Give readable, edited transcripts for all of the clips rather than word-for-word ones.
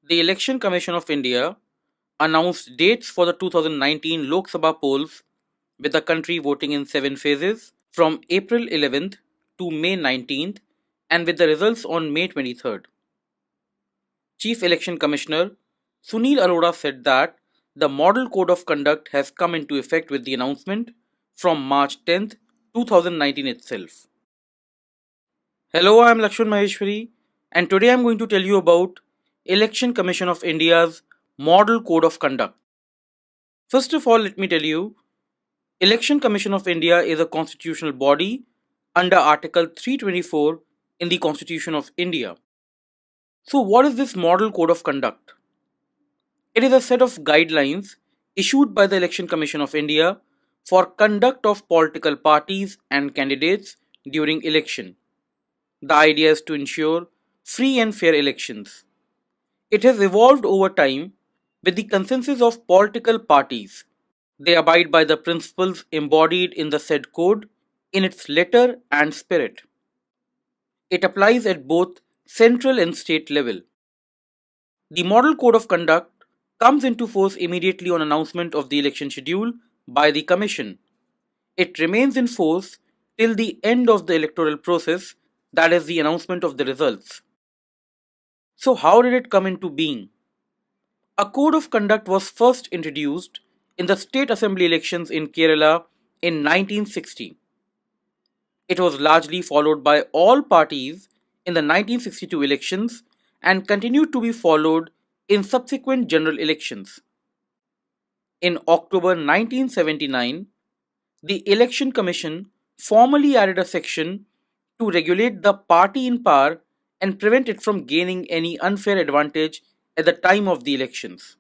The Election Commission of India announced dates for the 2019 Lok Sabha polls with the country voting in 7 phases from April 11th to May 19th and with the results on May 23rd. Chief Election Commissioner Sunil Arora said that the Model Code of Conduct has come into effect with the announcement from March 10th, 2019 itself. Hello, I am Lakshman Maaheshwary and today I am going to tell you about Election Commission of India's Model Code of Conduct. First of all, let me tell you, Election Commission of India is a constitutional body under Article 324 in the Constitution of India. So what is this Model Code of Conduct? It is a set of guidelines issued by the Election Commission of India for conduct of political parties and candidates during election. The idea is to ensure free and fair elections. It has evolved over time with the consensus of political parties. They abide by the principles embodied in the said code in its letter and spirit. It applies at both central and state level. The Model Code of Conduct comes into force immediately on announcement of the election schedule by the Commission. It remains in force till the end of the electoral process, that is, the announcement of the results. So, how did it come into being? A code of conduct was first introduced in the state assembly elections in Kerala in 1960. It was largely followed by all parties in the 1962 elections and continued to be followed in subsequent general elections. In October 1979, the Election Commission formally added a section to regulate the party in power and prevent it from gaining any unfair advantage at the time of the elections.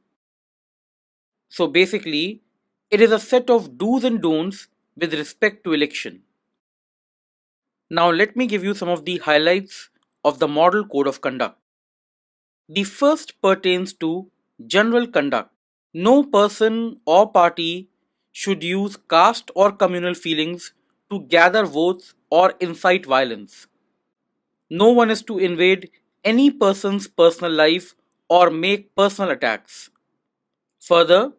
So basically, it is a set of do's and don'ts with respect to election. Now let me give you some of the highlights of the Model Code of Conduct. The first pertains to general conduct. No person or party should use caste or communal feelings to gather votes or incite violence. No one is to invade any person's personal life or make personal attacks. Further,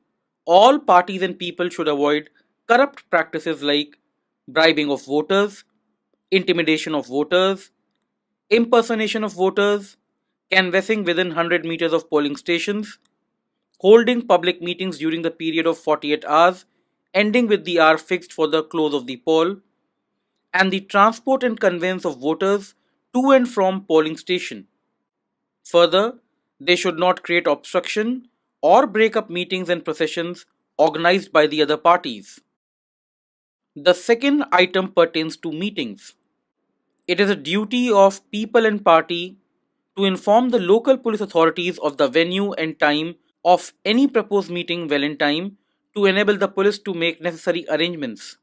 all parties and people should avoid corrupt practices like bribing of voters, intimidation of voters, impersonation of voters, canvassing within 100 meters of polling stations, holding public meetings during the period of 48 hours, ending with the hour fixed for the close of the poll, and the transport and conveyance of voters to and from polling station. Further, they should not create obstruction or break up meetings and processions organized by the other parties. The second item pertains to meetings. It is a duty of people and party to inform the local police authorities of the venue and time of any proposed meeting well in time to enable the police to make necessary arrangements.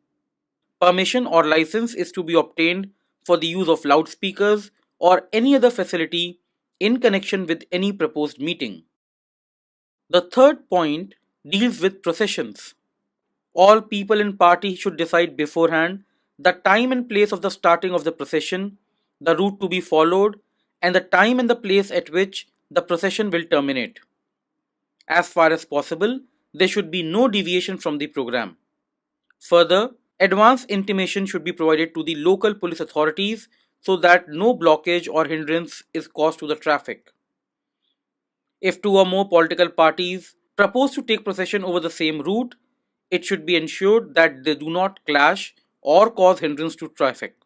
Permission or license is to be obtained for the use of loudspeakers or any other facility in connection with any proposed meeting. The third point deals with processions. All people in party should decide beforehand the time and place of the starting of the procession, the route to be followed, and the time and the place at which the procession will terminate. As far as possible, there should be no deviation from the program. Further, advance intimation should be provided to the local police authorities so that no blockage or hindrance is caused to the traffic. If two or more political parties propose to take procession over the same route, it should be ensured that they do not clash or cause hindrance to traffic.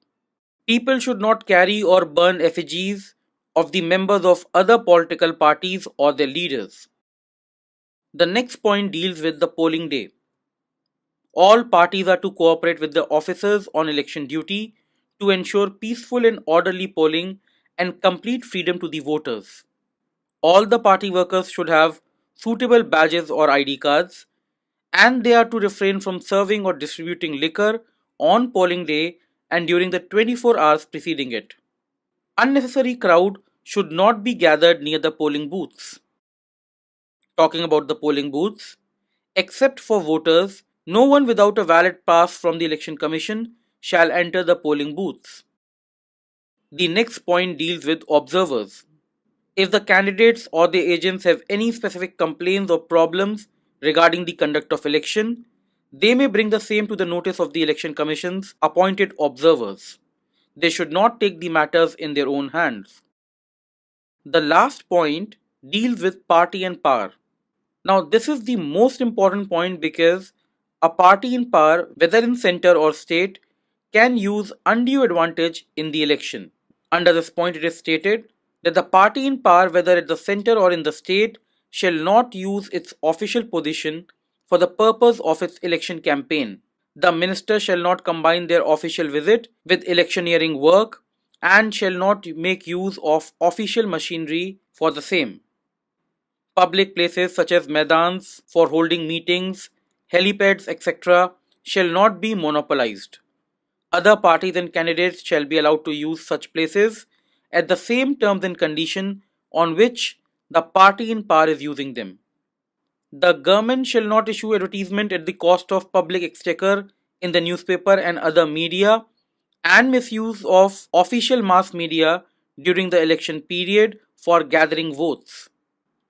People should not carry or burn effigies of the members of other political parties or their leaders. The next point deals with the polling day. All parties are to cooperate with the officers on election duty to ensure peaceful and orderly polling and complete freedom to the voters. All the party workers should have suitable badges or ID cards, and they are to refrain from serving or distributing liquor on polling day and during the 24 hours preceding it. Unnecessary crowd should not be gathered near the polling booths. Talking about the polling booths, except for voters, no one without a valid pass from the Election Commission shall enter the polling booths. The next point deals with observers. If the candidates or their agents have any specific complaints or problems regarding the conduct of election, they may bring the same to the notice of the Election Commission's appointed observers. They should not take the matters in their own hands. The last point deals with party and power. Now, this is the most important point because a party in power, whether in center or state, can use undue advantage in the election. Under this point, it is stated that the party in power, whether at the center or in the state, shall not use its official position for the purpose of its election campaign. The minister shall not combine their official visit with electioneering work and shall not make use of official machinery for the same. Public places such as Maidans for holding meetings, helipads, etc. shall not be monopolized. Other parties and candidates shall be allowed to use such places at the same terms and condition on which the party in power is using them. The government shall not issue advertisement at the cost of public exchequer in the newspaper and other media and misuse of official mass media during the election period for gathering votes.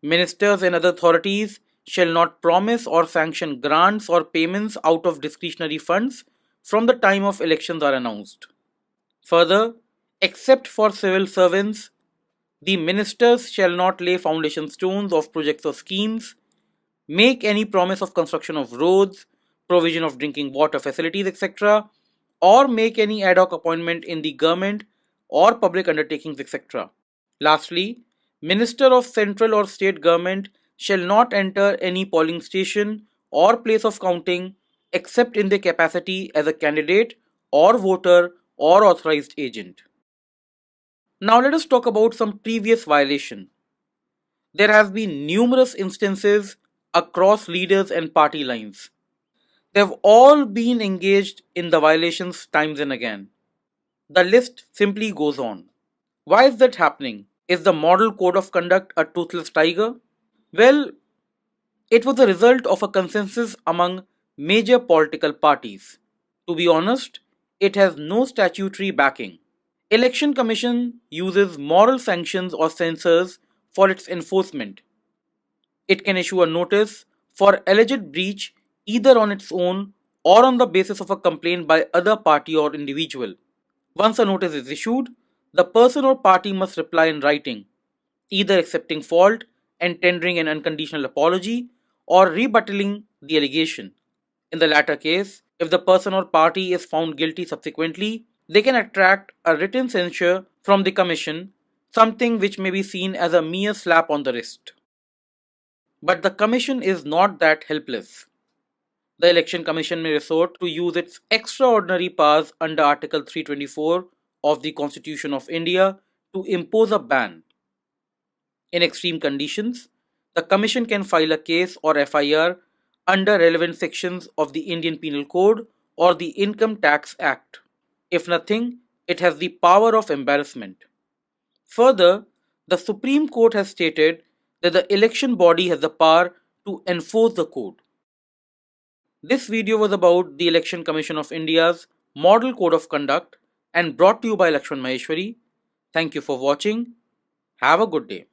Ministers and other authorities shall not promise or sanction grants or payments out of discretionary funds from the time of elections are announced. Further, except for civil servants, the ministers shall not lay foundation stones of projects or schemes, make any promise of construction of roads, provision of drinking water facilities, etc., or make any ad hoc appointment in the government or public undertakings, etc. Lastly, minister of central or state government shall not enter any polling station or place of counting except in their capacity as a candidate or voter or authorized agent. Now let us talk about some previous violation. There have been numerous instances across leaders and party lines. They have all been engaged in the violations times and again. The list simply goes on. Why is that happening? Is the model code of conduct a toothless tiger? Well, it was a result of a consensus among major political parties. To be honest, it has no statutory backing. Election Commission uses moral sanctions or censors for its enforcement. It can issue a notice for alleged breach either on its own or on the basis of a complaint by other party or individual. Once a notice is issued, the person or party must reply in writing, either accepting fault and tendering an unconditional apology or rebutting the allegation. In the latter case, if the person or party is found guilty subsequently, they can attract a written censure from the Commission, something which may be seen as a mere slap on the wrist. But the Commission is not that helpless. The Election Commission may resort to use its extraordinary powers under Article 324 of the Constitution of India to impose a ban. In extreme conditions, the Commission can file a case or FIR under relevant sections of the Indian Penal Code or the Income Tax Act. If nothing, it has the power of embarrassment. Further, the Supreme Court has stated that the election body has the power to enforce the code. This video was about the Election Commission of India's Model Code of Conduct and brought to you by Lakshman Maaheshwary. Thank you for watching. Have a good day.